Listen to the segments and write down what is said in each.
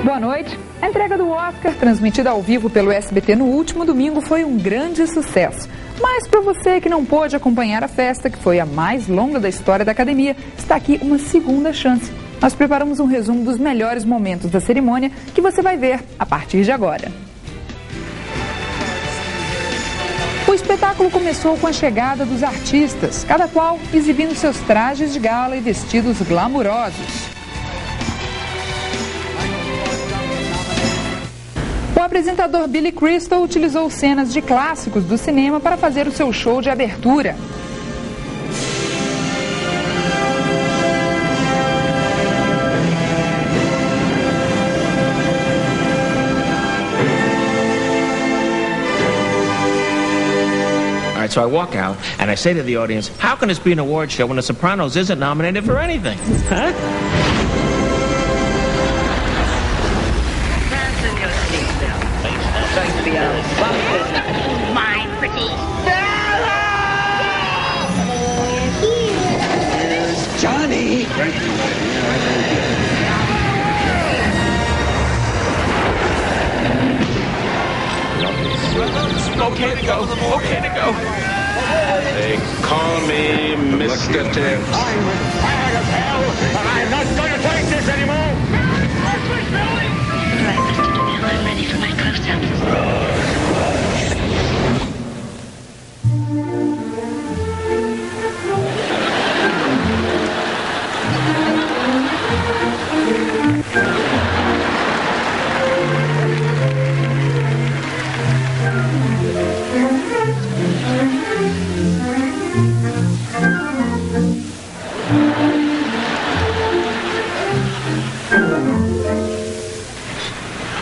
Boa noite. A entrega do Oscar, transmitida ao vivo pelo SBT no último domingo, foi um grande sucesso. Mas para você que não pôde acompanhar a festa, que foi a mais longa da história da academia, está aqui uma segunda chance. Nós preparamos um resumo dos melhores momentos da cerimônia que você vai ver a partir de agora. O espetáculo começou com a chegada dos artistas, cada qual exibindo seus trajes de gala e vestidos glamurosos. O apresentador Billy Crystal utilizou cenas de clássicos do cinema para fazer o seu show de abertura. All right, so I walk out and I say to the audience, how can this be an award show when The Sopranos isn't nominated for anything? Huh? Mine, pretty. Here's Johnny. Okay to go. Okay to go. They call me Mr. Tibbs. I'm tired as hell, and I'm not going to take this anymore. I'm ready for my close-up.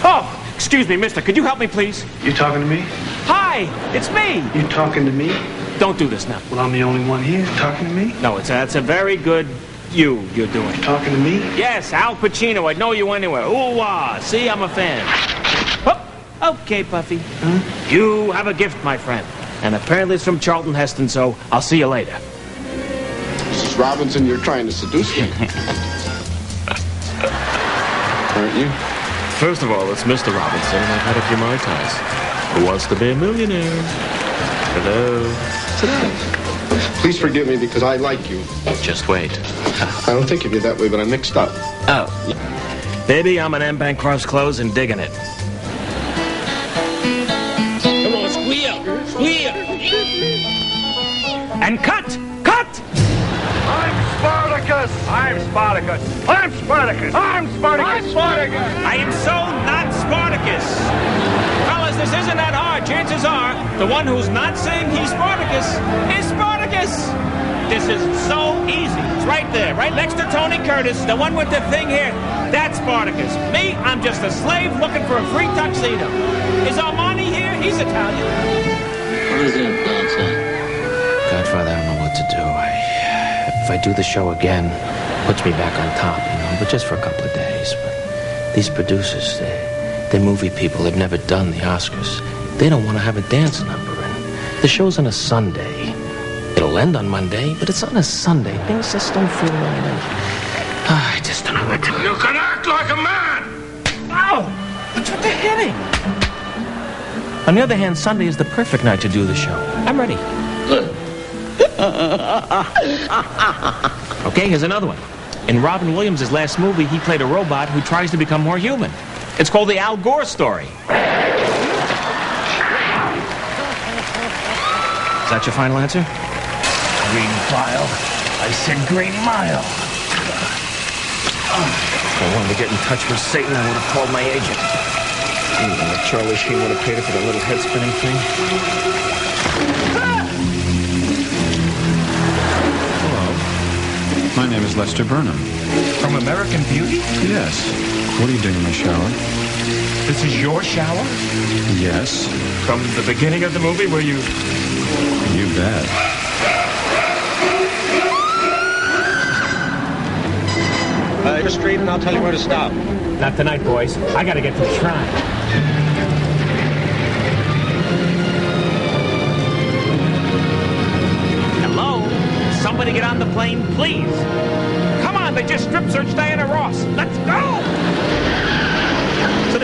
Oh, excuse me, mister. Could you help me, please? You talking to me? Hi, it's me. You talking to me? Don't do this now. Well, I'm the only one here. Talking to me? No, that's a very good you're doing. Talking to me? Yes, Al Pacino. I'd know you anywhere. Ooh-wah. See, I'm a fan. Oh, okay, Puffy. Huh? You have a gift, my friend. And apparently it's from Charlton Heston, so I'll see you later. Mrs. Robinson, you're trying to seduce me. Aren't you? First of all, it's Mr. Robinson, and I've had a few Mai Tais. Who wants to be a millionaire? Hello. Sit down. Please forgive me because I like you. Just wait. I don't think of you that way, but I'm mixed up. Oh. Baby, I'm an M-Bank cross clothes and digging it. Come on, squeal! Squeal! And cut! Cut! I'm Spartacus. I'm Spartacus. I'm Spartacus. I'm Spartacus. I'm Spartacus. I am so not Spartacus. Fellas, this isn't that hard. Chances are, the one who's not saying he's Spartacus is Spartacus. This is so easy. It's right there, right next to Tony Curtis, the one with the thing here. That's Spartacus. Me, I'm just a slave looking for a free tuxedo. Is Armani here? He's Italian. What is that, Godfather, I don't know what to do. If I do the show again, it puts me back on top, but just for a couple of days. But these producers, they're movie people. They've never done the Oscars. They don't want to have a dance number. And the show's on a Sunday. It'll end on Monday, but it's on a Sunday. Things just don't feel right. I just don't know what to do. You can act like a man! Oh, that's what they're hitting. On the other hand, Sunday is the perfect night to do the show. I'm ready. Okay, here's another one. In Robin Williams' last movie, he played a robot who tries to become more human. It's called the Al Gore story. Is that your final answer? Green file. I said green mile. If I wanted to get in touch with Satan, I would have called my agent. Charlie Sheen would have paid her for the little head-spinning thing. My name is Lester Burnham. From American Beauty? Yes. What are you doing in my shower? This is your shower? Yes. From the beginning of the movie where you... You bet. Your street, and I'll tell you where to stop. Not tonight, boys. I gotta get to the shrine. Hello? Somebody get on the plane, please. Come on, they just strip searched Diana Ross. Let's go!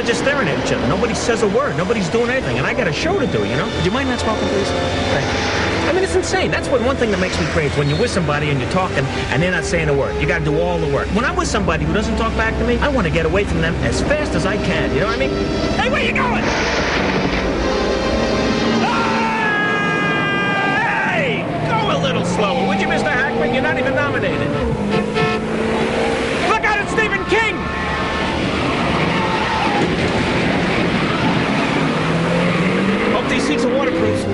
just staring at each other. Nobody says a word. Nobody's doing anything. And I got a show to do, you know? Do you mind not smoking, please? Thank you. I mean, it's insane. That's one thing that makes me crazy. When you're with somebody and you're talking and they're not saying a word. You got to do all the work. When I'm with somebody who doesn't talk back to me, I want to get away from them as fast as I can. You know what I mean? Hey, where you going? Hey! Go a little slower, would you, Mr. Hackman? You're not even nominated. Look out, it's Stephen King! Hope these seats are waterproof.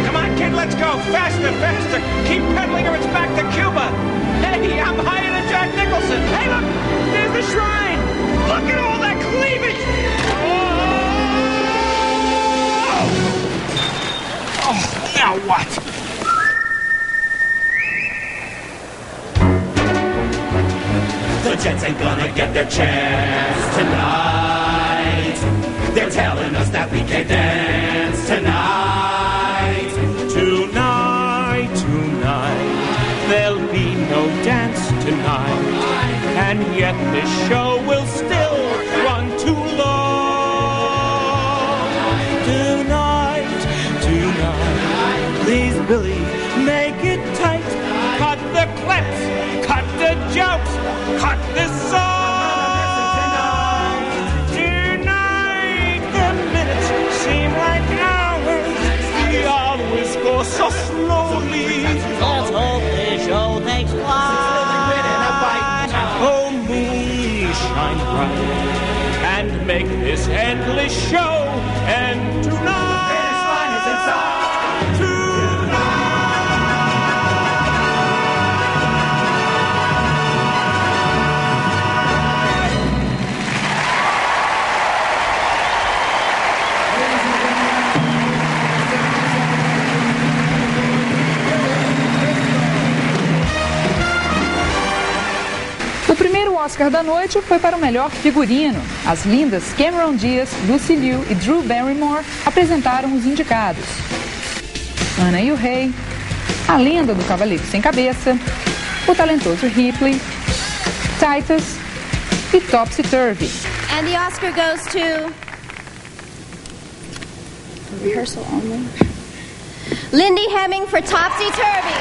Come on, kid, let's go. Faster, faster. Keep pedaling or it's back to Cuba. Hey, I'm higher than Jack Nicholson. Hey, look, there's the shrine. Look at all that cleavage. Oh, now what? The Jets ain't gonna get their chance tonight. They're telling us that we can't dance tonight. Tonight, there'll be no dance tonight. And yet this show will still run too long. Tonight, please, Billy, make it tight. Cut the clips, cut the jokes, cut this song. So slowly, let's hope this show takes flight. Oh, moon, shine bright and make this endless show end tonight. Finish line is inside. O primeiro Oscar da noite foi para o melhor figurino. As lindas Cameron Diaz, Lucy Liu e Drew Barrymore apresentaram os indicados. Ana e o Rei, A Lenda do Cavaleiro Sem Cabeça, o talentoso Ripley, Titus e Topsy Turvy. And the Oscar goes to... rehearsal only. Lindy Hemming for Topsy Turvy.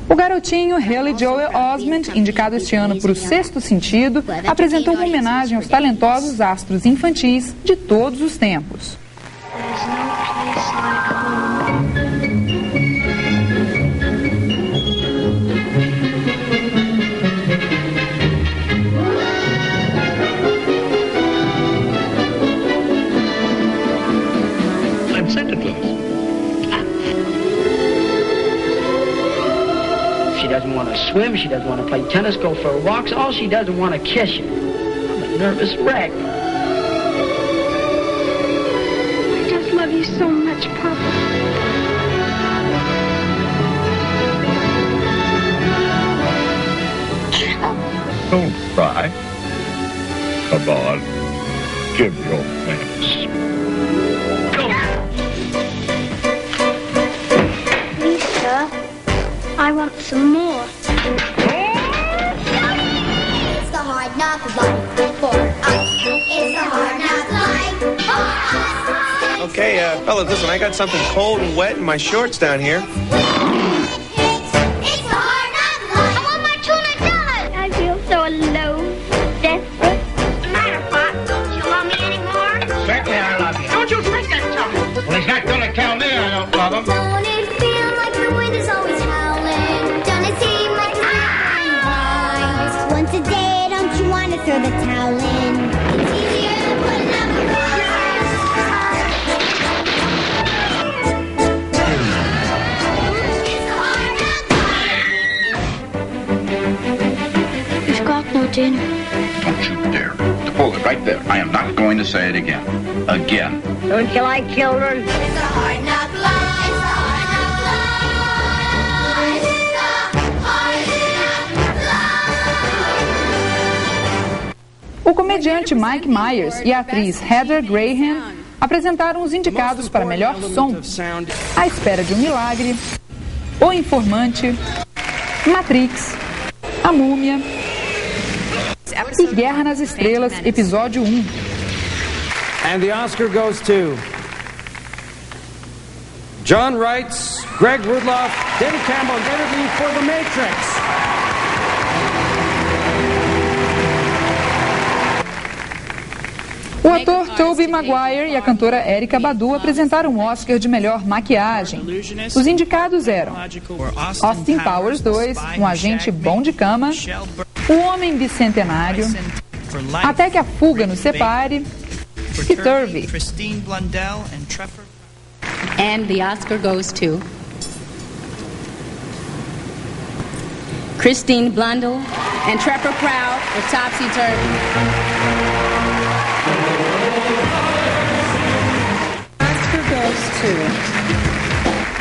O garotinho Haley Joel Osment, indicado este ano por O Sexto Sentido, apresentou uma homenagem aos talentosos astros infantis de todos os tempos. I'm Santa Claus. She doesn't want to swim, she doesn't want to play tennis, go for walks, all she doesn't want to kiss you. I'm a nervous wreck. I just love you so much, Papa. Don't cry. Come on, give your thanks. Lisa, I want some more. It's the hard knock life for us. It's the hard knock life for us. Okay, fellas, listen, I got something cold and wet in my shorts down here. It's the hard knock life. I want my tuna done. I feel so alone, desperate. What's the matter, Pop? Don't you love me anymore? Certainly I love you. Don't you think that, Tom? Well, he's not going to tell me I don't love him. Don't it feel like the wind is always howling? Don't it seem like time flies? Once a day, don't you want to throw the towel in? It's easier than putting up a fight. It's the hard knock life. We've got no dinner. Don't you dare. Hold it right there. I am not going to say it again. Again. Don't you like children? It's the hard knock life. It's the hard knock life. The hard knock life. O comediante Mike Myers e a atriz Heather Graham apresentaram os indicados para melhor som. À Espera de um Milagre, O Informante, Matrix, A Múmia e Guerra nas Estrelas, episódio 1. And the Oscar goes to John Wrights, Greg Rudloff, David Campbell, and David Lee for The Matrix. O ator Tobey Maguire e a cantora Erykah Badu apresentaram o Oscar de melhor maquiagem. Os indicados eram Austin Powers 2, Um Agente Bom de Cama, O Homem Bicentenário, Até que a Fuga nos Separe e Turvy. And the Oscar goes to Christine Blundell and Trevor Proud for Topsy Turvy.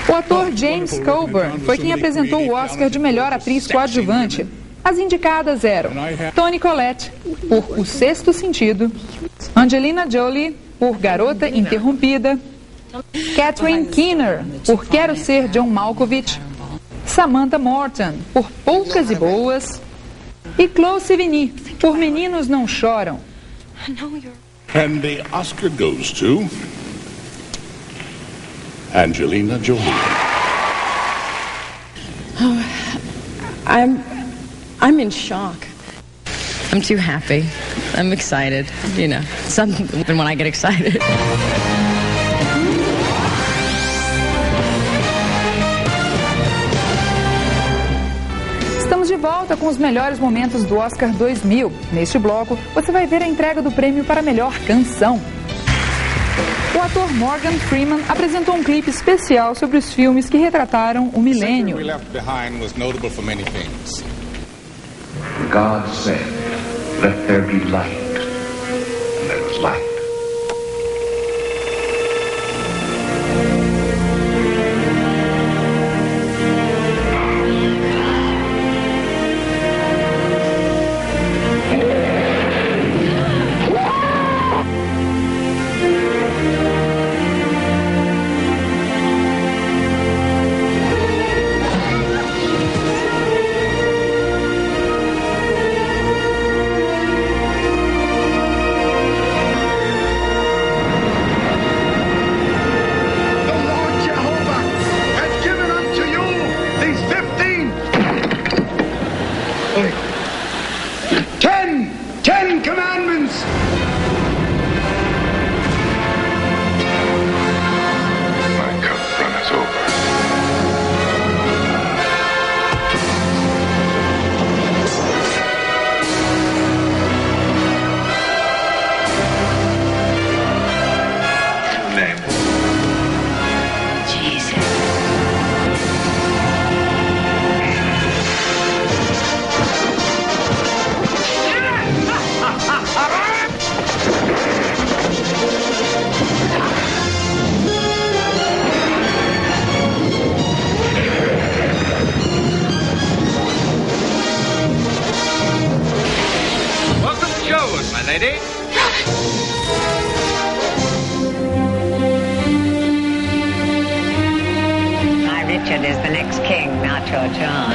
O ator James Coburn foi quem apresentou o Oscar de melhor atriz coadjuvante. As indicadas eram Toni Collette, por O Sexto Sentido, Angelina Jolie, por Garota Interrompida, Catherine Keener, por Quero Ser John Malkovich, Samantha Morton, por Poucas e Boas, e Chloe Sevigny, por Meninos Não Choram. And the Oscar goes to Angelina Jolie. Oh, I'm in shock. I'm too happy. I'm excited. You know, something when I get excited. Estamos de volta com os melhores momentos do Oscar 2000. Neste bloco, você vai ver a entrega do prêmio para melhor canção. O ator Morgan Freeman apresentou um clipe especial sobre os filmes que retrataram o milênio. God said, "Let there be light," and there was light. Ten Commandments! My cup runneth over. Name? Jesus. Welcome to yours, my lady. My Richard is the next king, not your John.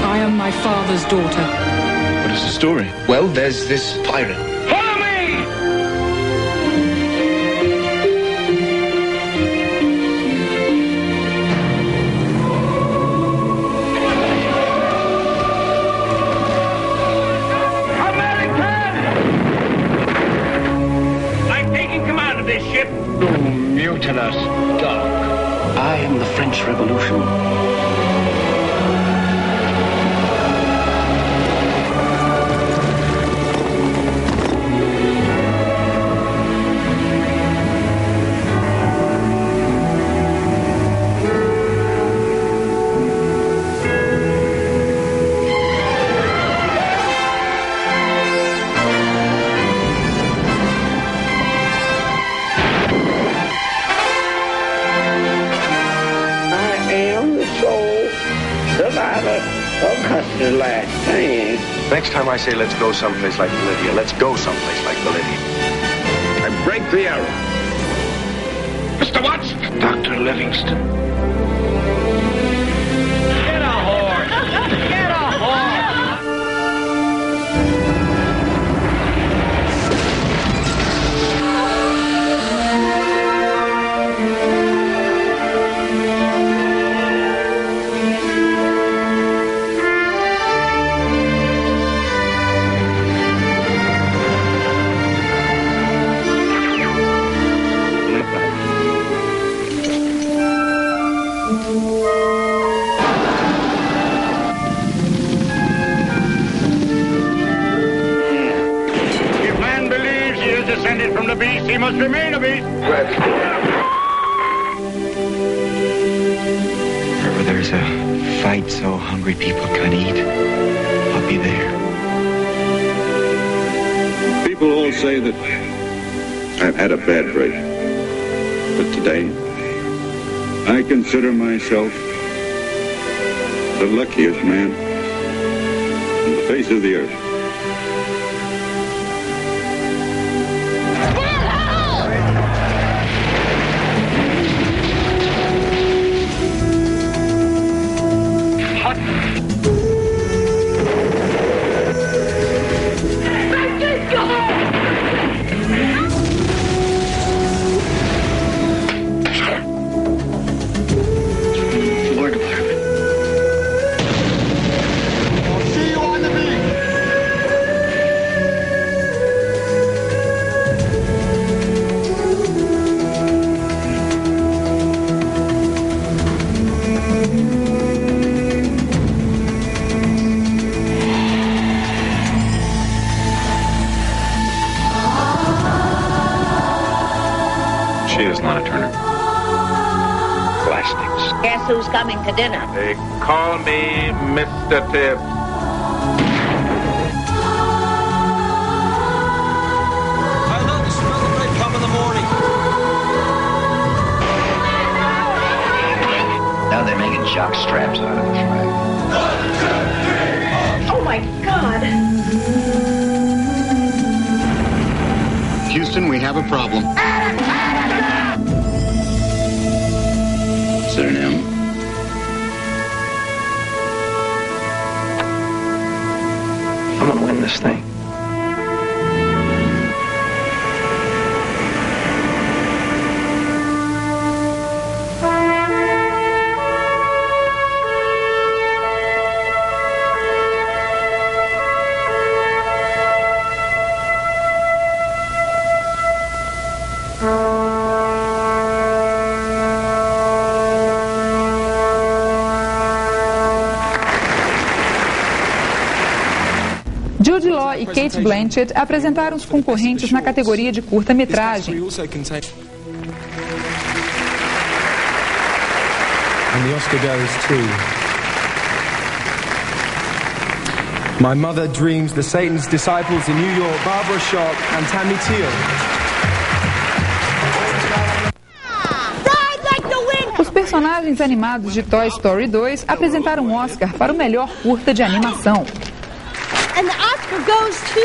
I am my father's daughter. What is the story? Well, there's this pirate. Follow me! I'm taking command of this ship. You mutinous dog. I am the French Revolution. I am the soul Don't cuss the last thing. Next time I say let's go someplace like Bolivia, let's go someplace like Bolivia. I break the arrow. Mr. Watson! Dr. Livingston. Get a horse! Get a horse! From the beast, he must remain a beast. Wherever there's a fight so hungry people can eat, I'll be there. People all say that I've had a bad break. But today, I consider myself the luckiest man on the face of the earth. Guess who's coming to dinner? They call me Mr. Tibbs. I love the smell of napalm in the morning. Now they're making jock straps out of the flag. Oh my God! Houston, we have a problem. Is there an M? I'm gonna win this thing. Jude Law e Kate Blanchett apresentaram os concorrentes na categoria de curta-metragem. And the Oscar goes to My Mother Dreams, The Satan's Disciples in New York, Barbara Schock and Tammy Teal. Os personagens animados de Toy Story 2 apresentaram um Oscar para o melhor curta de animação. And the Oscar goes to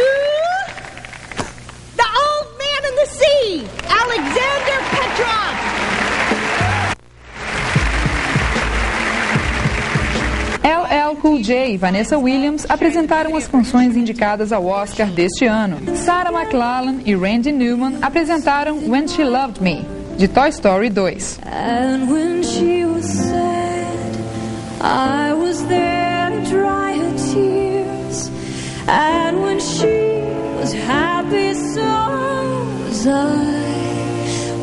the old man in the sea, Alexander Petrov. LL Cool J e Vanessa Williams apresentaram as canções indicadas ao Oscar deste ano. Sarah McLachlan e Randy Newman apresentaram When She Loved Me, de Toy Story 2. And when she was sad, I was there to dry her tears. And when she was happy, so was I.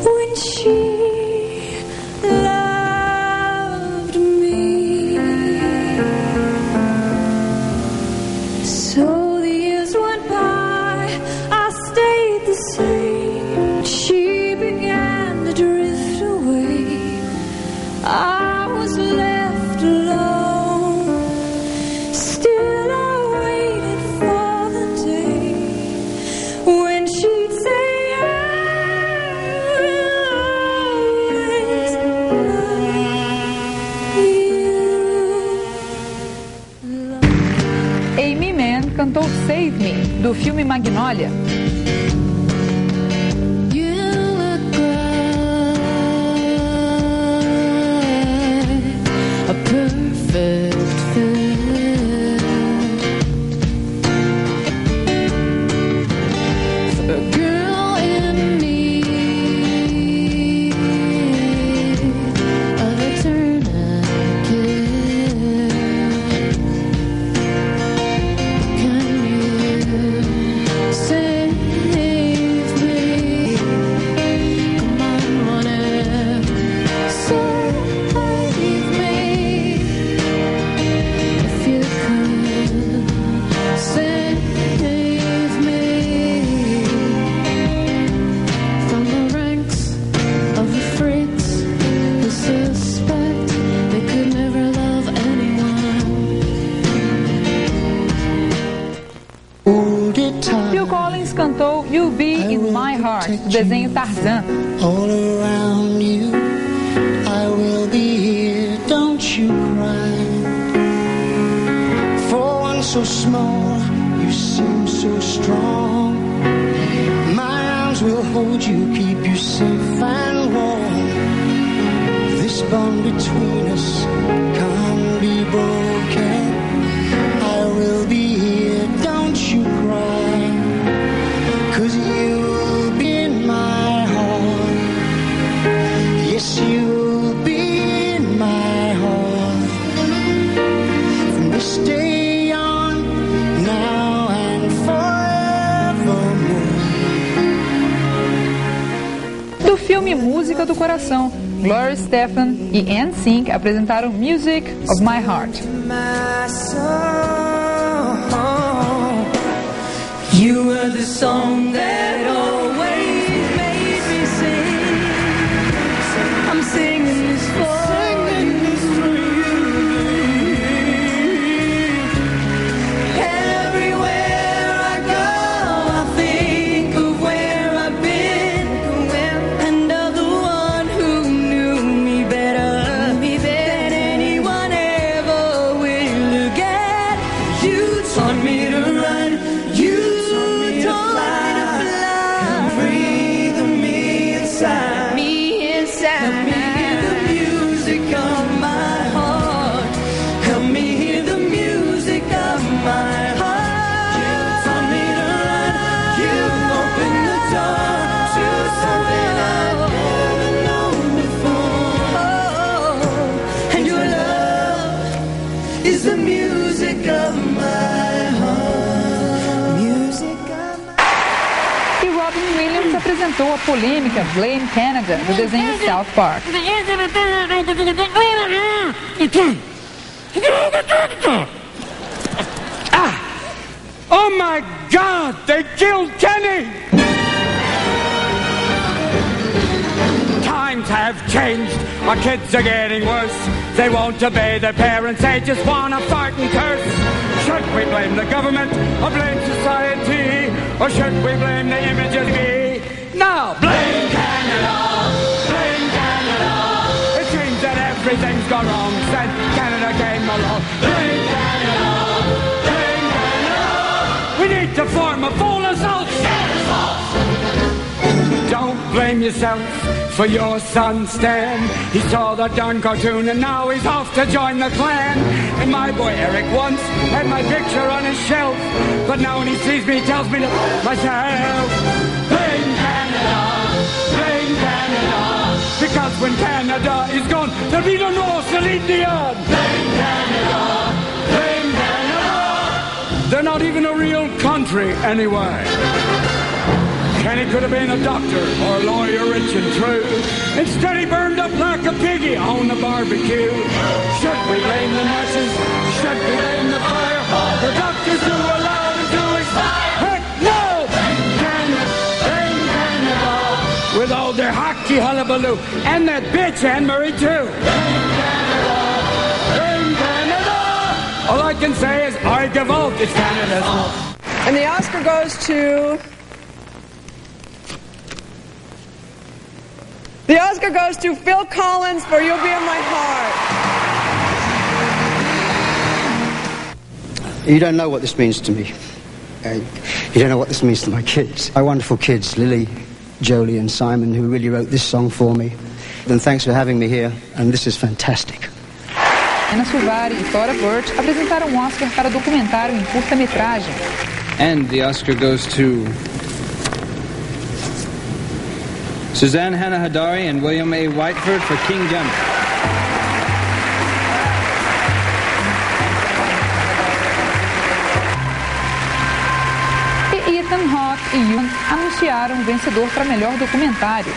When she loved me. So the years went by, I stayed the same. She began to drift away. I was left alone. Amy Mann cantou Save Me, do filme Magnolia. Cantou You'll Be in My Heart, do desenho Tarzan. All around you, I will be here, don't you cry. For one so small, you seem so strong. My arms will hold you, keep you safe and warm. This bond between us can't be broken. I will be here, don't you cry. 'Cause you'll be in my heart. Yes, you'll be in my heart. From this day on, now and forevermore. Do filme Música do Coração, Gloria Estefan e NSYNC apresentaram Music of My Heart. You were the song that always made me sing. I'm singing this for you. Everywhere I go, I think of where I've been and of the one who knew me better than anyone ever will again. You taught me to run. Apresentou a polêmica Blame Canada, do desenho South Park. Oh my God, they killed Kenny! Times have changed, our kids are getting worse. They won't obey their parents, they just want to fart and curse. Should we blame the government or blame society? Or should we blame the image of me? No, blame Canada! Blame Canada! It seems that everything's gone wrong since Canada came along. Blame Canada! Blame Canada! We need to form a full assault! Don't blame yourself for your son Stan. He saw that darn cartoon and now he's off to join the clan. And my boy Eric once had my picture on his shelf, but now when he sees me he tells me to myself. Blame Canada, blame Canada, because when Canada is gone there'll be no North Celine Dion. Blame Canada, blame Canada. They're not even a real country anyway. Kenny could have been a doctor or a lawyer, rich and true. Instead he burned up like a piggy on the barbecue. Should we blame the nurses? Should we blame the fire? The doctors who allowed him to expire? Heck no! Blame Canada, with all their hockey hullabaloo, and that bitch Anne-Marie too. Blame Canada, blame Canada. All I can say is I give out, it's Canada's fault. And the Oscar goes to... The Oscar goes to Phil Collins for You'll Be in My Heart. You don't know what this means to me. You don't know what this means to my kids. My wonderful kids, Lily, Jolie and Simon, who really wrote this song for me. And thanks for having me here, and this is fantastic. Ana Suvari e Thora Birch apresentaram um Oscar para documentário em curta-metragem. And the Oscar goes to Suzanne Hannah Hadari and William A. Whiteford for King Jump. E Ethan Hawke e Young anunciaram o vencedor para melhor documentário.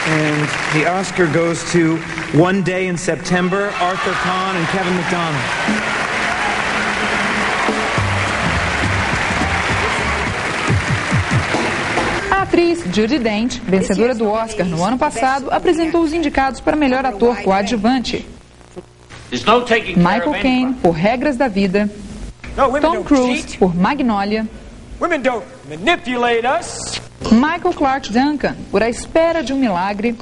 And the Oscar goes to One Day in September, Arthur Kahn and Kevin McDonald. A atriz Judi Dench, vencedora do Oscar no ano passado, apresentou os indicados para melhor ator coadjuvante. Michael Caine por Regras da Vida, Tom Cruise por Magnolia, Michael Clarke Duncan por A Espera de um Milagre,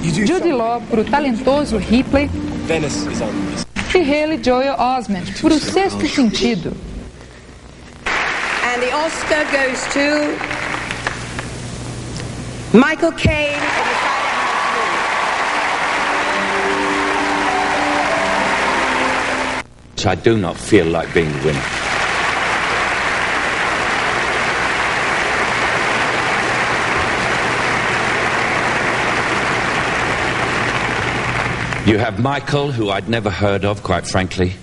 Jude Law por O Talentoso Ripley e Haley Joel Osment por O Sexto Sentido. And the Oscar goes to Michael Caine. I do not feel like being the winner. You have Michael, who I'd never heard of, quite frankly,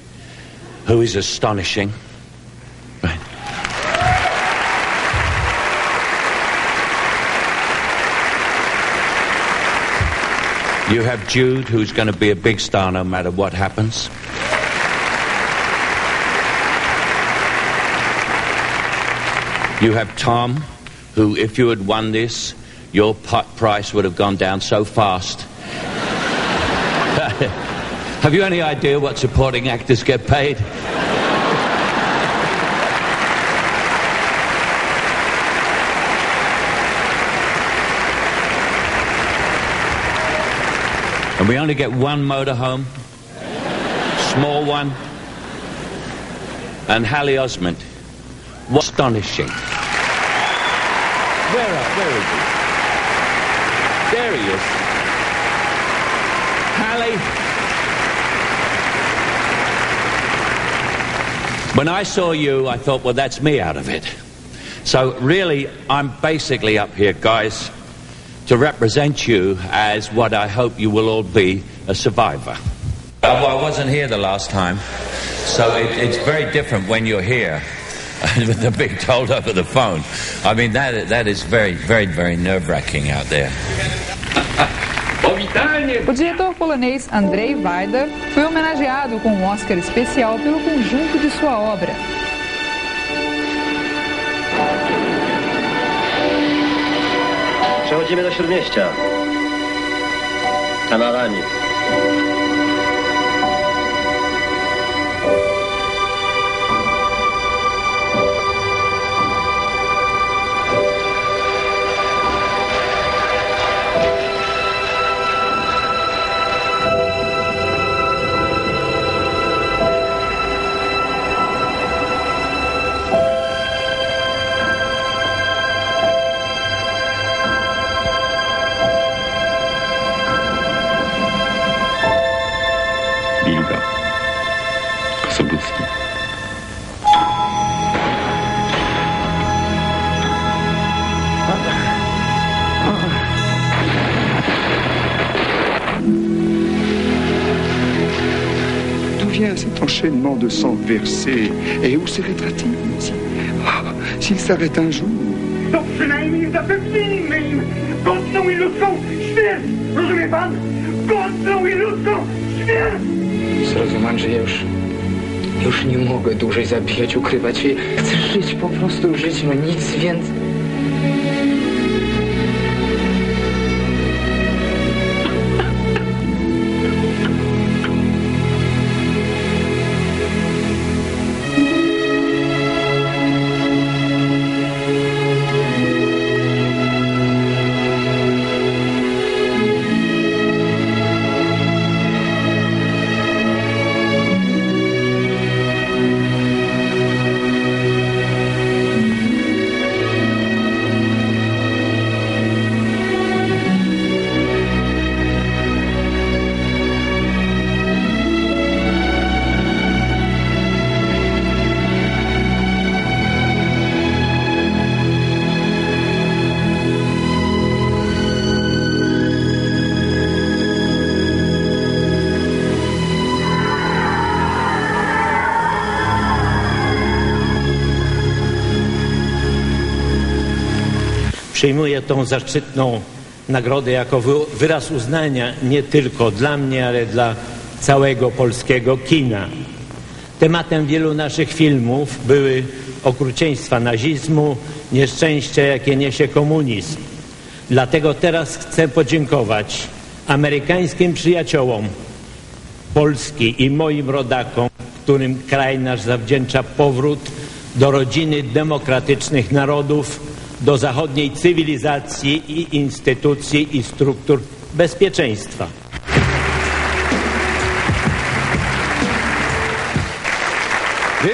who is astonishing. Right. You have Jude, who's going to be a big star no matter what happens. You have Tom, who, if you had won this, your price would have gone down so fast. Have you any idea what supporting actors get paid? And we only get one motorhome, small one, and Hallie Osment. What astonishing. Where is he? There he is. Hallie. When I saw you, I thought, well, that's me out of it. So really, I'm basically up here, guys, to represent you as what I hope you will all be, a survivor. Well, I wasn't here the last time, so it's very different when you're here. With the being told over the phone. I mean, that is very, very, very nerve-wracking out there. O diretor polonês Andrzej Wajda foi homenageado com um Oscar especial pelo conjunto de sua obra. Przechodzimy do Śródmieścia. Kanarami. Cet enchaînement de sang versé, et où s'arrêtera-t-il? S'il s'arrête un jour. To przynajmniej zapewnijmy im godną i ludzką śmierć! Rozumie pan? Godną i ludzką śmierć! Zrozumam, że już nie mogę dłużej zabijać, ukrywać się. Chcę żyć, po prostu żyć, no nic więcej. przyjmuję tą zaszczytną nagrodę jako wyraz uznania nie tylko dla mnie, ale dla całego polskiego kina. Tematem wielu naszych filmów były okrucieństwa nazizmu, nieszczęścia, jakie niesie komunizm. Dlatego teraz chcę podziękować amerykańskim przyjaciołom Polski i moim rodakom, którym kraj nasz zawdzięcza powrót do rodziny demokratycznych narodów, do zachodniej cywilizacji i instytucji i struktur bezpieczeństwa.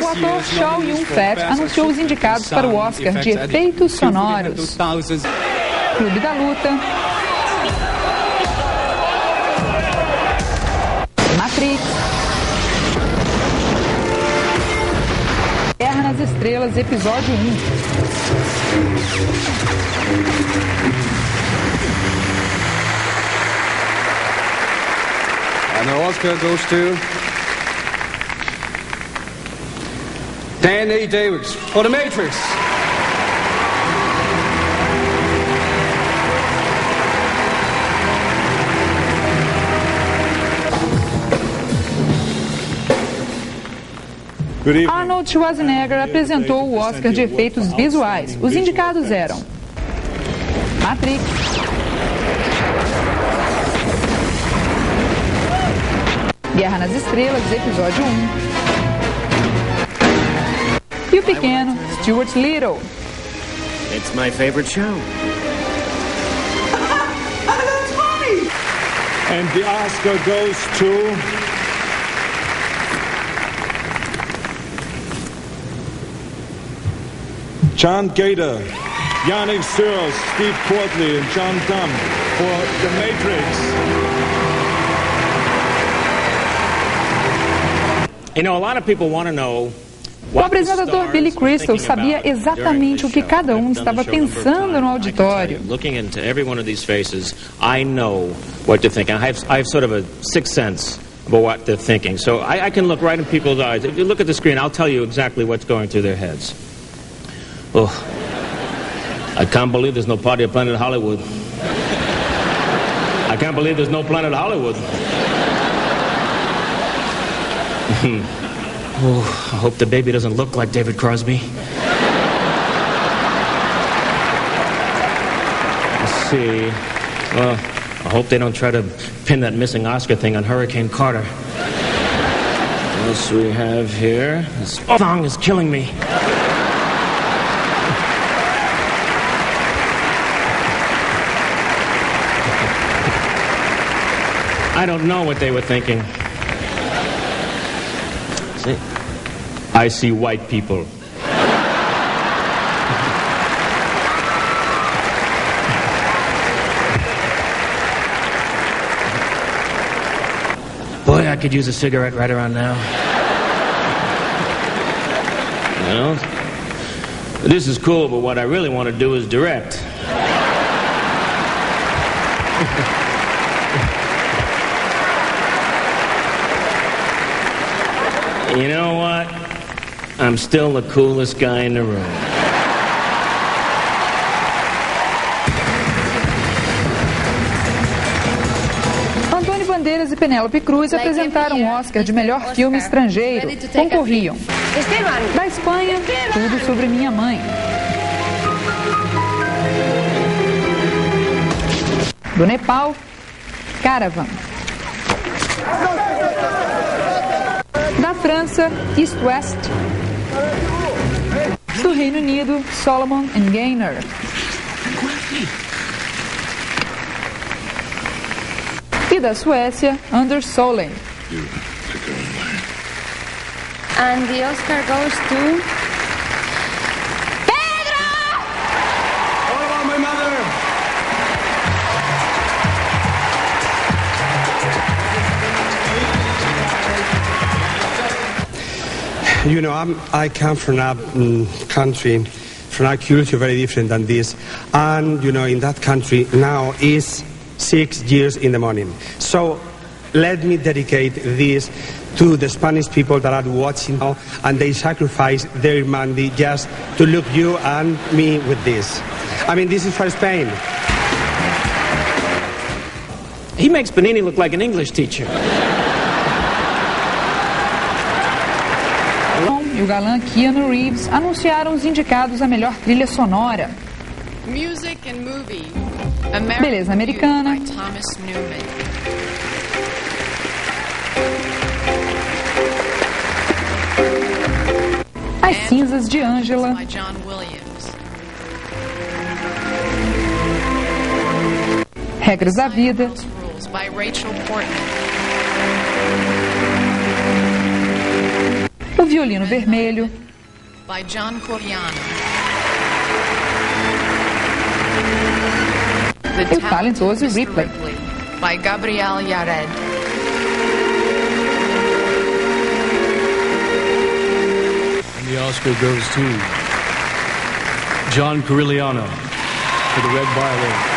O ator Chow Yun-fat anunciou os indicados para o Oscar de efeitos sonoros: Clube da Luta, Matrix, Guerra nas Estrelas, episódio 1. And the Oscar goes to Danny David for The Matrix. Arnold Schwarzenegger apresentou o Oscar de efeitos visuais. Os indicados eram Matrix, Guerra nas Estrelas, episódio 1, e o pequeno Stuart Little. It's my favorite show. That's funny! And the Oscar goes to John Gator, Yannick Searles, Steve Courtley, and John Dunn for The Matrix. You know, a lot of people want to know. O apresentador Billy Crystal sabia exatamente o que cada um estava pensando no auditório. Looking into every one of these faces, I know what they're thinking. I have sort of a sixth sense about what they're thinking. So I can look right in people's eyes. If you look at the screen, I'll tell you exactly what's going through their heads. Oh, I can't believe there's no party at Planet Hollywood. I can't believe there's no Planet Hollywood. Oh, I hope the baby doesn't look like David Crosby. Let's see. Well, I hope they don't try to pin that missing Oscar thing on Hurricane Carter. What else do we have here? This thong is killing me. I don't know what they were thinking. See? I see white people. Boy, I could use a cigarette right around now. You know? This is cool, but what I really want to do is direct. You know what? I'm still the coolest guy in the room. Antônio Bandeiras e Penélope Cruz apresentaram o Oscar de melhor filme estrangeiro. Concorriam da Espanha, Tudo Sobre Minha Mãe, do Nepal, Caravan, da França, East West, do Reino Unido, Solomon and Gaynor, e da Suécia, Anders Solen. And the Oscar goes to What about my mother? You know, I come from a country, from a culture very different than this. And, you know, in that country now is 6 years in the morning. So let me dedicate this to the Spanish people that are watching now, and they sacrifice their money just to look you and me with this. I mean, this is for Spain. He makes Benini look like an English teacher. E o galã Keanu Reeves anunciaram os indicados à melhor trilha sonora. Music and movie. Beleza Americana. Thomas Newman. As Cinzas de Ângela. John Williams. Regras da Vida. By Rachel Portman. O Violino Vermelho. By John Coriano. E o talentoso Ripley. By Gabriel Yared. And the Oscar goes to John Corigliano for the Red Violin.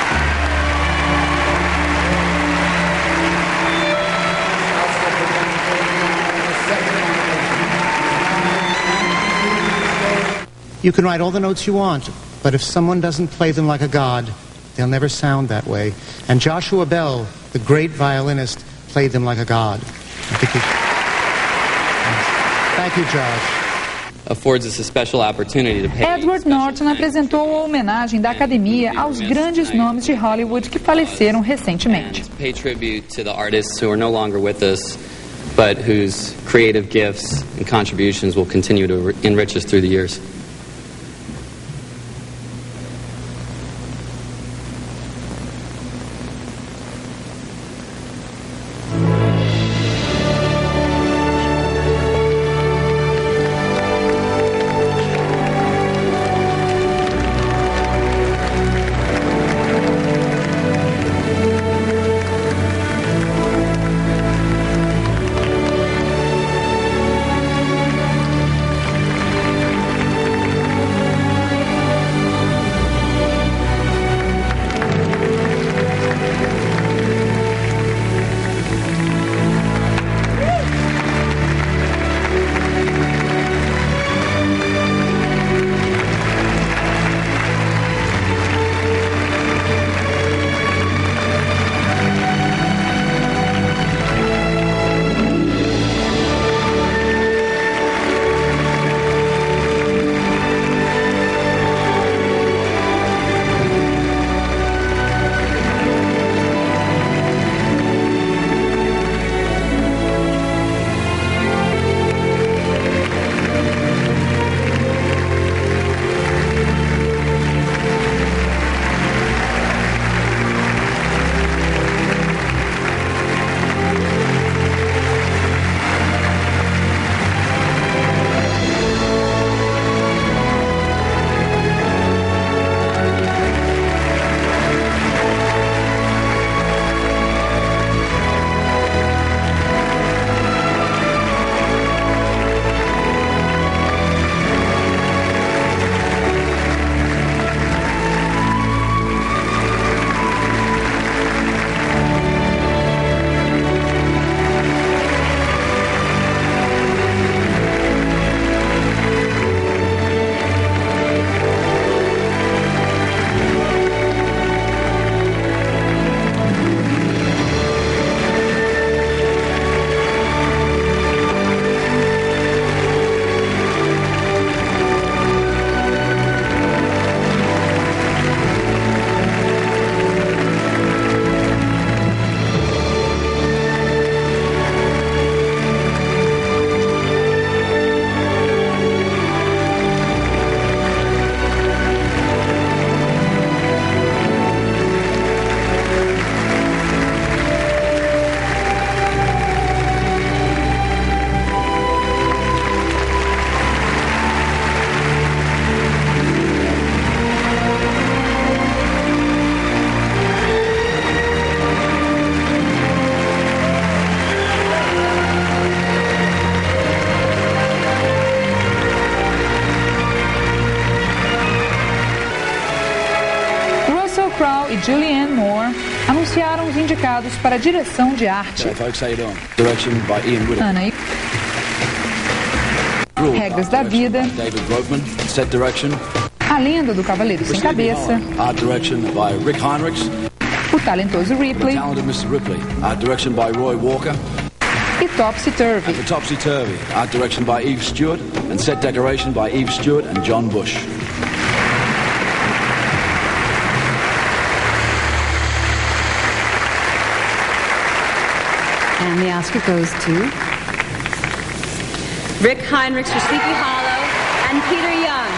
You can write all the notes you want, but if someone doesn't play them like a god, they'll never sound that way. And Joshua Bell, the great violinist, played them like a god. Thank you, Josh. Affords us a special opportunity to pay. Edward Norton apresentou a homenagem da academia aos grandes nomes de Hollywood que faleceram recentemente. Pay tribute to the artists who are no longer with us, but whose creative gifts and contributions will continue to enrich us through the years. e Julianne Moore anunciaram os indicados para a direção de arte. Folks, how you doing? Direction by Ian Wood. Ana, Regras da Vida, A Lenda do Cavaleiro Sem Cabeça, O Talentoso Ripley e Topsy Turvy. Topsy Turvy, art direction by Eve Stewart and set decoration by Eve Stewart and John Bush. And the Oscar goes to Rick Heinrichs for Sleepy Hollow and Peter Young.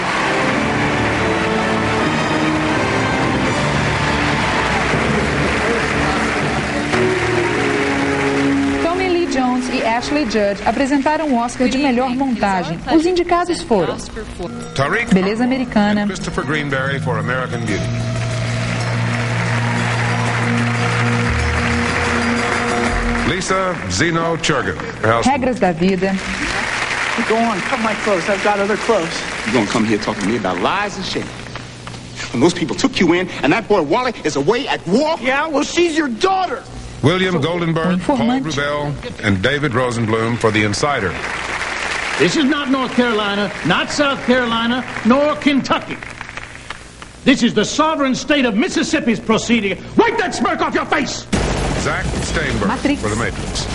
Tommy Lee Jones e Ashley Judd apresentaram o Oscar de melhor montagem. Os indicados foram Beleza Americana, Christopher Greenberry for American Beauty. Lisa Zeno Churgan. Regras da Vida. Go on, cut my clothes. I've got other clothes. You're gonna come here talking to me about lies and shit. When those people took you in, and that boy Wally is away at war? Yeah, well, she's your daughter. William Goldenberg, Paul Rubel, and David Rosenblum for The Insider. This is not North Carolina, not South Carolina, nor Kentucky. This is the sovereign state of Mississippi's proceeding. Wipe that smirk off your face! Zack Steinberg Matrix. for The Matrix.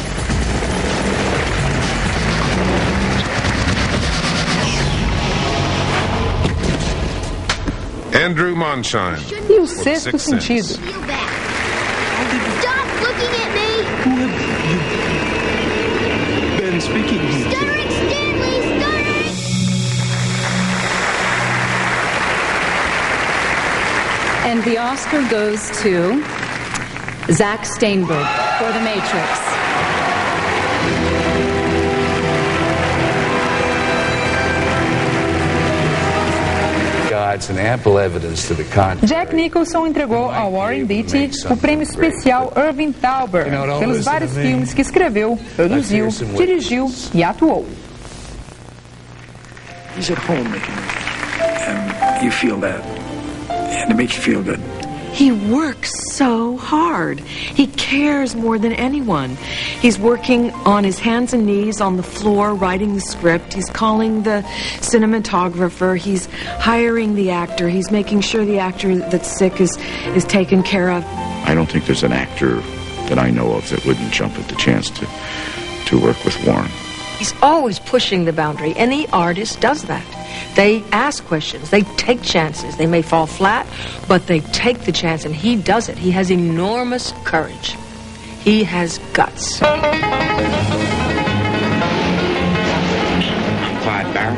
Andrew Monshine. E O Sexto Sentido. Stop looking at me! Who have you been speaking to? Stuttering Stanley, stuttering! And the Oscar goes to Zack Steinberg for The Matrix. And ample evidence to the contrary. Jack Nicholson entregou a Warren Beatty o prêmio especial Irving Thalberg pelos vários filmes que escreveu, produziu, dirigiu e atuou. He's at home making it. And you feel that. And it makes you feel good. He works so hard. He cares more than anyone. He's working on his hands and knees on the floor, writing the script. He's calling the cinematographer. He's hiring the actor. He's making sure the actor that's sick is taken care of. I don't think there's an actor that I know of that wouldn't jump at the chance to work with Warren. He's always pushing the boundary, and the artist does that. They ask questions. They take chances. They may fall flat, but they take the chance, and he does it. He has enormous courage. He has guts. I'm Clyde Barrow.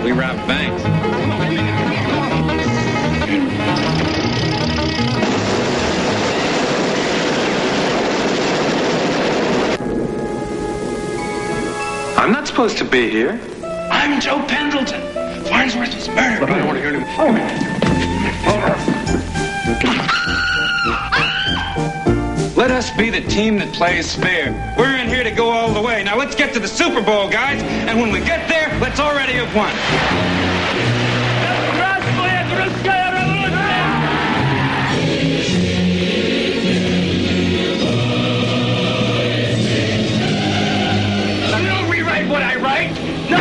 We rob banks. I'm not supposed to be here. I'm Joe Pendleton. Farnsworth was murdered. I don't want to hear him. Let us be the team that plays fair. We're in here to go all the way. Now let's get to the Super Bowl, guys. And when we get there, let's already have won. You don't rewrite what I write. No.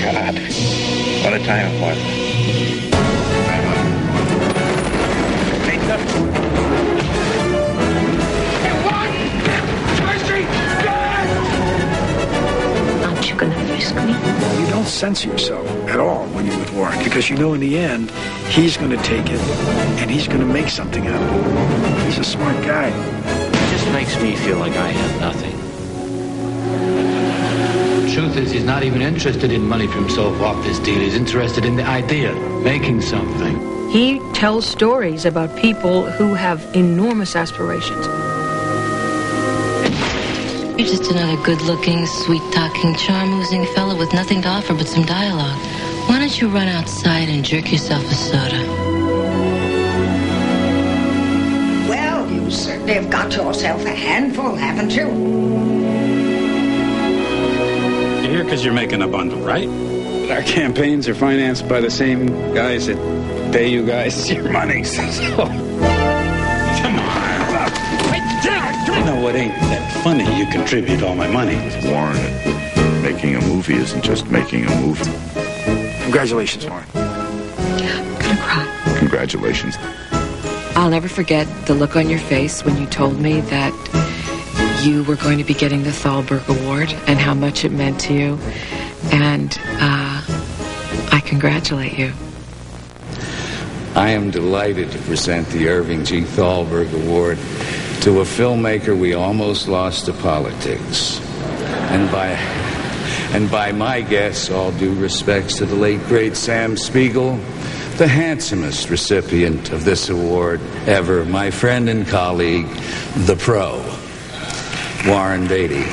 God, what a time it was. Aren't you gonna risk me? You don't censor yourself at all when you're with Warren, because you know in the end, he's going to take it, and he's going to make something out of it. He's a smart guy. It just makes me feel like I have nothing. The truth is, he's not even interested in money for himself off this deal. He's interested in the idea, making something. He tells stories about people who have enormous aspirations. You're just another good-looking, sweet-talking, charm-oozing fellow with nothing to offer but some dialogue. Why don't you run outside and jerk yourself a soda? Well, you certainly have got yourself a handful, haven't you? You're here because you're making a bundle, right? Our campaigns are financed by the same guys that pay you guys your money. So, come on. No, it ain't that fun. funny you contribute all my money. Warren, making a movie isn't just making a movie. Congratulations, Warren. I'm gonna cry. Congratulations. I'll never forget the look on your face when you told me that you were going to be getting the Thalberg Award and how much it meant to you. And I congratulate you. I am delighted to present the Irving G. Thalberg Award to a filmmaker we almost lost to politics. And by my guess, all due respects to the late, great Sam Spiegel, the handsomest recipient of this award ever, my friend and colleague, the pro, Warren Beatty.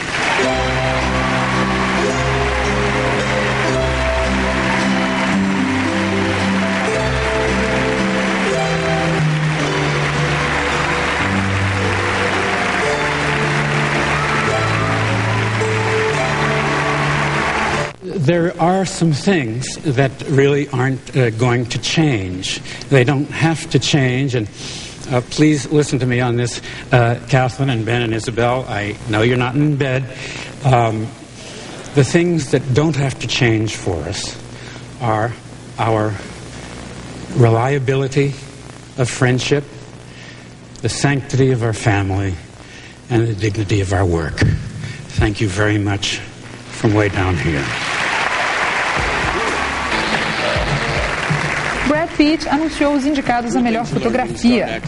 There are some things that really aren't going to change. They don't have to change, and please listen to me on this, Kathleen and Ben and Isabel. I know you're not in bed. The things that don't have to change for us are our reliability of friendship, the sanctity of our family, and the dignity of our work. Thank you very much from way down here. Brad Pitt anunciou os indicados a melhor fotografia.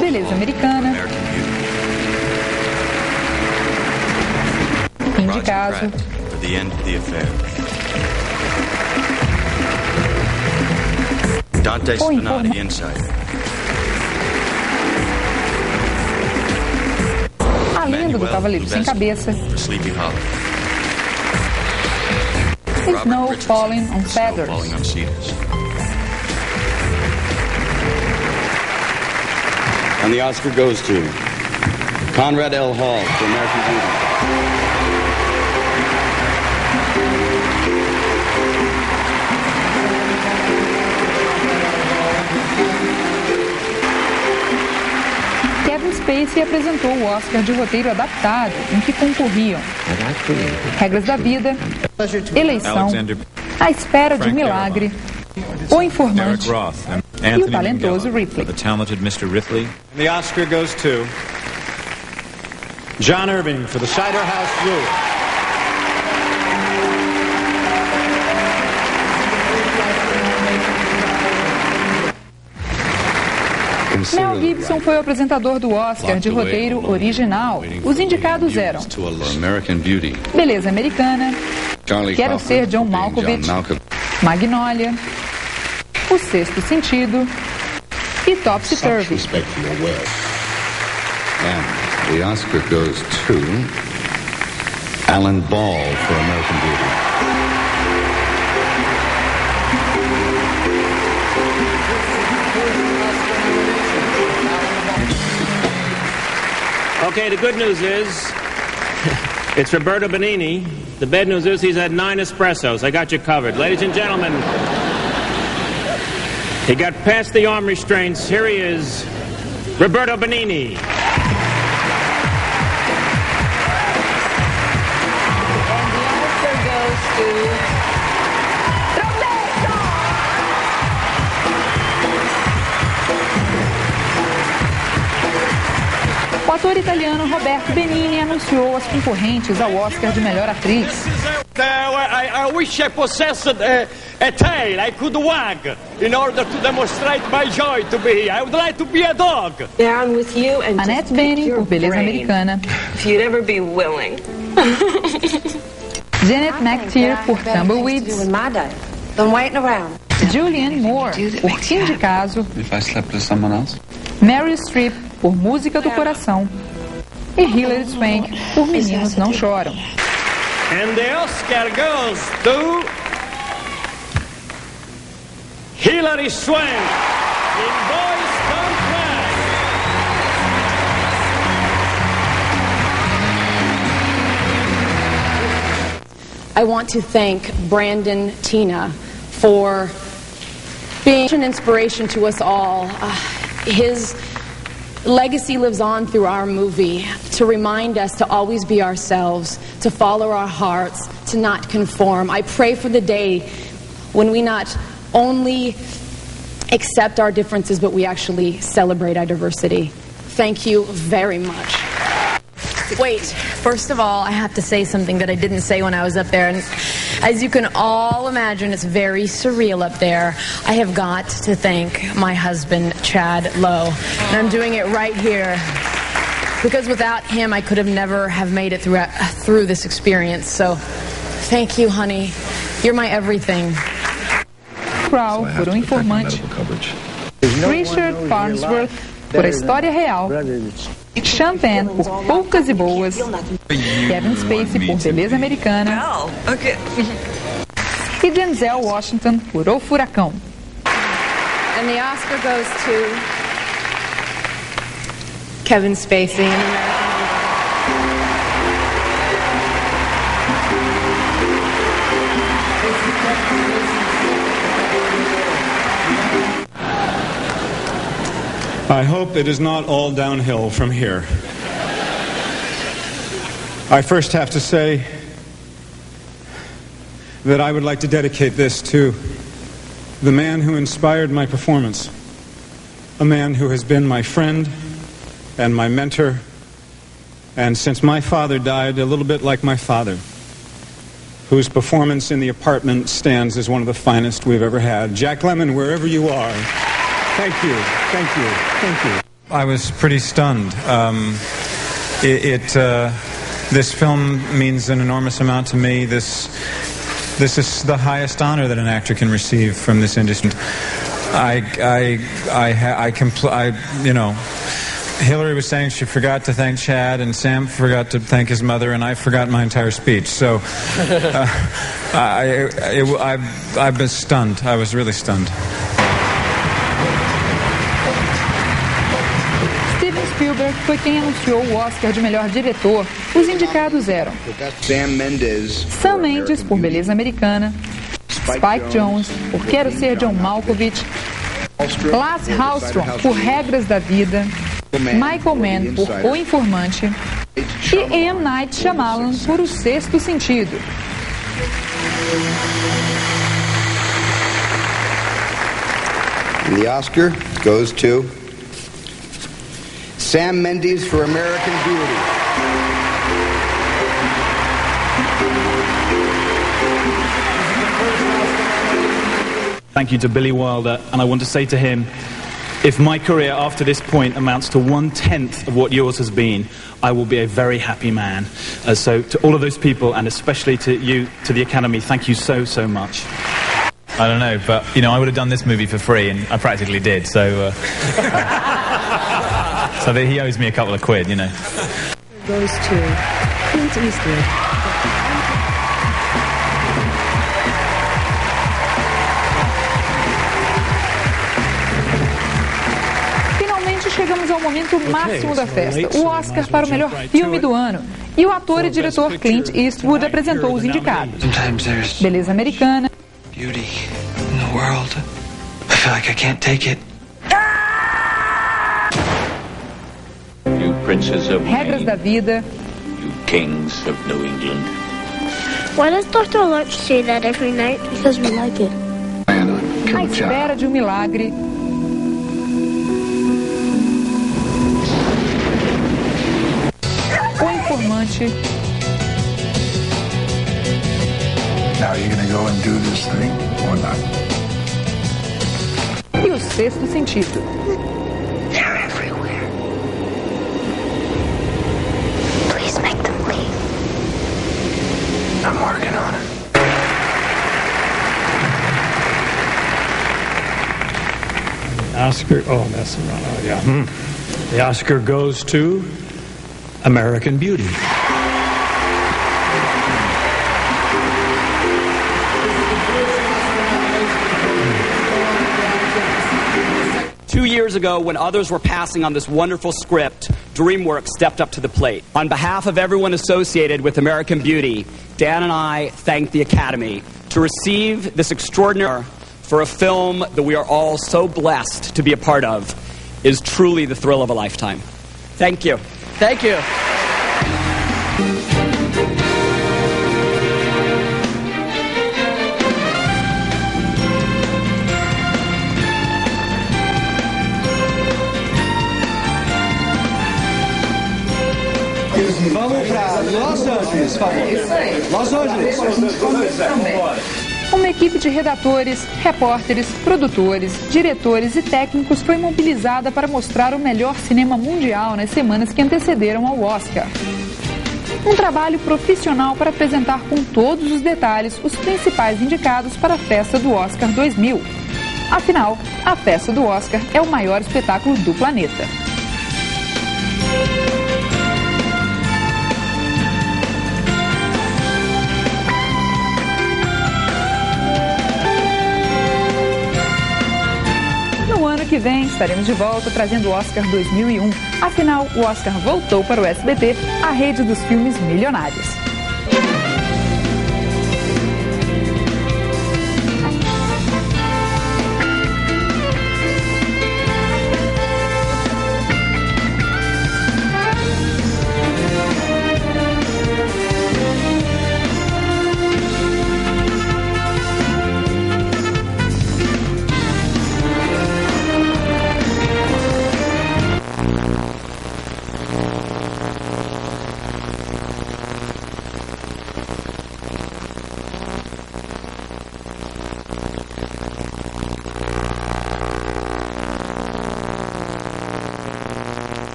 Beleza Americana. Fim de caso. Dante Spinati, Inside. A lenda do Cavaleiro Sem Cabeça. Sleepy Hollow. Snow Falling on Feathers. And the Oscar goes to Conrad L. Hall for American Beauty. Kevin Spacey apresentou o Oscar de roteiro adaptado, em que concorriam Regras da Vida, Eleição, A Espera de um Milagre, O Informante e o talentoso Ripley. And the Oscar goes to John Irving for The Cider House Rule. Mel Gibson foi o apresentador do Oscar de roteiro original. Os indicados eram Beleza Americana, Quero Ser John Malkovich, Magnolia, O Sexto Sentido e Topsy Turvy. And the Oscar goes to Alan Ball for American Beauty. Okay, the good news is it's Roberto Benigni. The bad news is he's had 9 espressos. I got you covered. Ladies and gentlemen, he got past the arm restraints. Here he is, Roberto Benigni. And the Oscar goes to O ator italiano Roberto Benigni anunciou as concorrentes ao Oscar de melhor atriz. I wish I possessed a tail I could wag in order to demonstrate my joy to be here. I would like to be a dog. Yeah, I'm with you and Annette Bening por Beleza Americana. If you'd ever be willing. Janet McTeer por Tumbleweeds. Been waiting around. Julianne Moore por Fim de Caso. If I slept with someone else? Meryl Streep por Música do Coração. E Hilary Swank por Meninos Não Choram. And the Oscar goes to Hilary Swank in Boys Don't Cry. I want to thank Brandon Tina for being an inspiration to us all. His Legacy lives on through our movie to remind us to always be ourselves, to follow our hearts, to not conform. I pray for the day when we not only accept our differences, but we actually celebrate our diversity. Thank you very much. Wait, first of all, I have to say something that I didn't say when I was up there. And as you can all imagine, it's very surreal up there. I have got to thank my husband, Chad Lowe. And I'm doing it right here. Because without him, I could have never have made it through this experience. So, thank you, honey. You're my everything. Crow, por informante. Richard Farnsworth, por a história real. Champagne, por poucas e boas. Kevin Spacey, por beleza americana. E Denzel Washington, por O Furacão. And the Oscar goes to Kevin Spacey in American I hope it is not all downhill from here. I first have to say that I would like to dedicate this to the man who inspired my performance, a man who has been my friend and my mentor, and since my father died, a little bit like my father, whose performance in The Apartment stands as one of the finest we've ever had. Jack Lemmon, wherever you are, thank you, thank you, thank you. I was pretty stunned. This film means an enormous amount to me. This is the highest honor that an actor can receive from this industry. Hillary was saying she forgot to thank Chad, and Sam forgot to thank his mother, and I forgot my entire speech. So I was stunned. I was really stunned. Steven Spielberg foi quem anunciou o Oscar de melhor diretor. Os indicados eram Sam Mendes, por Beleza Americana, Spike Jonze, por Quero Ser John Malkovich, Lasse Hallström, por Regras da Vida, Michael Mann, por O Informante, e M. Night Shyamalan, por O Sexto Sentido. And the Oscar goes to Sam Mendes for American Beauty. Thank you to Billy Wilder, and I want to say to him, if my career after this point amounts to 1/10 of what yours has been, I will be a very happy man. So to all of those people, and especially to you, to the Academy, thank you so, so much. I don't know, but, you know, I would have done this movie for free, and I practically did, so... so that he owes me a couple of quid, you know. Goes to Clint Eastwood. Chegamos ao momento máximo da festa, o Oscar para o melhor filme do ano. E o ator e diretor Clint Eastwood apresentou os indicados. Beleza Americana, Beauty in the world. I feel like I can't take it. You princes of Regras da Vida, you kings of New England. Why does Dr. Lurch say that every night? Because we like it. A Espera de um Milagre, O Informante. Now you're gonna go and do this thing or not? E O Sexto Sentido. They're everywhere. Please make them leave. I'm working on it. Oscar, oh, that's wrong. Oh, yeah. The Oscar goes to American Beauty. Two years ago, when others were passing on this wonderful script, DreamWorks stepped up to the plate. On behalf of everyone associated with American Beauty, Dan and I thank the Academy to receive this extraordinary for a film that we are all so blessed to be a part of. is truly the thrill of a lifetime. Thank you. Thank you. Vamos para Los Angeles, por favor. Los Angeles. Uma equipe de redatores, repórteres, produtores, diretores e técnicos foi mobilizada para mostrar o melhor cinema mundial nas semanas que antecederam ao Oscar. Um trabalho profissional para apresentar com todos os detalhes os principais indicados para a festa do Oscar 2000. Afinal, a festa do Oscar é o maior espetáculo do planeta. No ano que vem estaremos de volta trazendo o Oscar 2001. Afinal, o Oscar voltou para o SBT, a rede dos filmes milionários.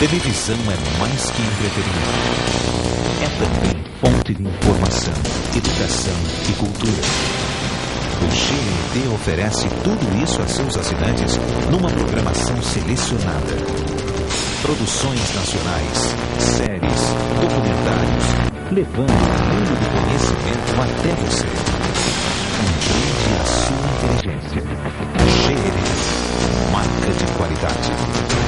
Televisão é mais que entretenimento. É também fonte de informação, educação e cultura. O GNT oferece tudo isso a seus assinantes numa programação selecionada. Produções nacionais, séries, documentários, levando o mundo do conhecimento até você. Um brinde à sua inteligência. GNT, marca de qualidade.